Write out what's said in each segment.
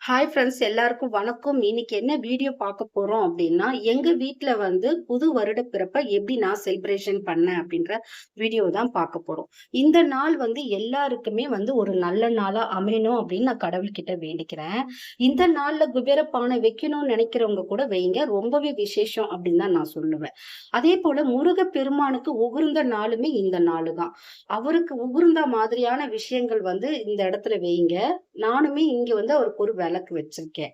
Hi friends, எல்லாருக்கும் வணக்கம். இன்னைக்கு என்ன வீடியோ பார்க்க போறோம் அப்படின்னா, எங்க வீட்ல வந்து புது வருட பிறப்ப எப்படி நான் செலிப்ரேஷன் பண்ணேன் அப்படின்ற வீடியோ தான் பார்க்க போறோம். இந்த நாள் வந்து எல்லாருக்குமே வந்து ஒரு நல்ல நாளா அமையணும் அப்படின்னு நான் கடவுள்கிட்ட வேண்டிக்கிறேன். இந்த நாள்ல குபேர பானை வைக்கணும்னு நினைக்கிறவங்க கூட வைங்க. ரொம்பவே விசேஷம் அப்படின்னு தான் நான் சொல்லுவேன். அதே போல முருக பெருமானுக்கு உகந்த நாளுமே இந்த நாளு தான். அவருக்கு உகந்த மாதிரியான விஷயங்கள் வந்து இந்த இடத்துல வைங்க. நானுமே இங்க வந்து அவருக்கு ஒரு விளக்கு வச்சிருக்கேன்.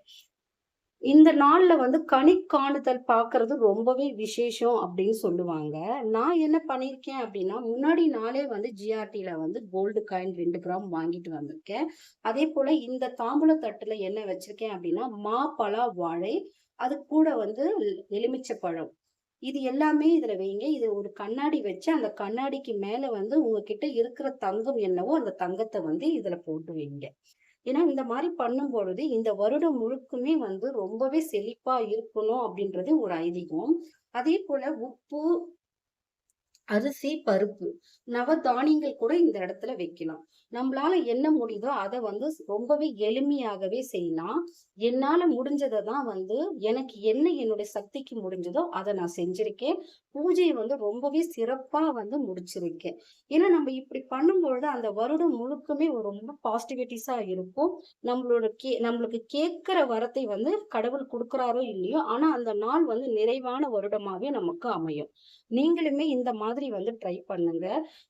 இந்த நாள்ல வந்து கனி காணுதல் பார்க்கறது ரொம்பவே விசேஷம் அப்படின்னு சொல்லுவாங்க. நான் என்ன பண்ணியிருக்கேன் அப்படின்னா, முன்னாடி நாளே வந்து ஜிஆர்டில வந்து கோல்டு காயின் 2 கிராம் வாங்கிட்டு வந்திருக்கேன். அதேபோல இந்த தாம்பூல தட்டுல என்ன வச்சிருக்கேன் அப்படின்னா, மா, பலா, வாழை, அது கூட வந்து எலுமிச்சை பழம். இது எல்லாமே இதுல வைங்க. இது ஒரு கண்ணாடி வச்சு, அந்த கண்ணாடிக்கு மேல வந்து உங்ககிட்ட இருக்கிற தங்கம் என்னவோ, அந்த தங்கத்த வந்து இதுல போட்டு வைங்க. ஏன்னா, இந்த மாரி பண்ணும்பொழுது, இந்த வருடம் முழுக்குமே வந்து ரொம்பவே செழிப்பா இருக்கணும் அப்படின்றது ஒரு ஐதீகம். அதேபோல உப்பு, அரிசி, பருப்பு, நவதானியங்கள் கூட இந்த இடத்துல வைக்கலாம். நம்மளால என்ன முடியுதோ அத வந்து ரொம்பவே எளிமையாகவே செய்யலாம். என்னால முடிஞ்சத தான் வந்து எனக்கு என்ன என்னுடைய சக்திக்கு முடிஞ்சதோ அத நான் செஞ்சிருக்கேன். பூஜைய வந்து ரொம்பவே சிறப்பா வந்து முடிச்சிருக்கேன். ஏன்னா நம்ம இப்படி பண்ணும்பொழுது அந்த வருடம் முழுக்குமே ஒரு ரொம்ப பாசிட்டிவிட்டிஸா இருக்கும். நம்மளுக்கு கேட்கிற வரத்தை வந்து கடவுள் குடுக்குறாரோ இல்லையோ, ஆனா அந்த நாள் வந்து நிறைவான வருடமாவே நமக்கு அமையும். நீங்களுமே இந்த மாதிரி வந்து ட்ரை பண்ணுங்க.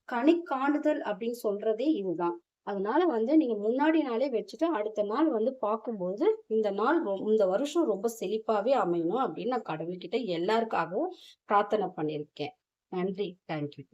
கனி காணுதல் அப்படின்னு சொல்றதே இதுதான். அதனால வந்து நீங்க முன்னாடி நாளே வச்சுட்டு, அடுத்த நாள் வந்து பார்க்கும்போது, இந்த நாள் இந்த வருஷம் ரொம்ப செழிப்பாவே அமையணும் அப்படின்னு நான் கடவுள்கிட்ட எல்லாருக்காகவும் பிரார்த்தனை பண்ணியிருக்கேன். நன்றி. தேங்க்யூ.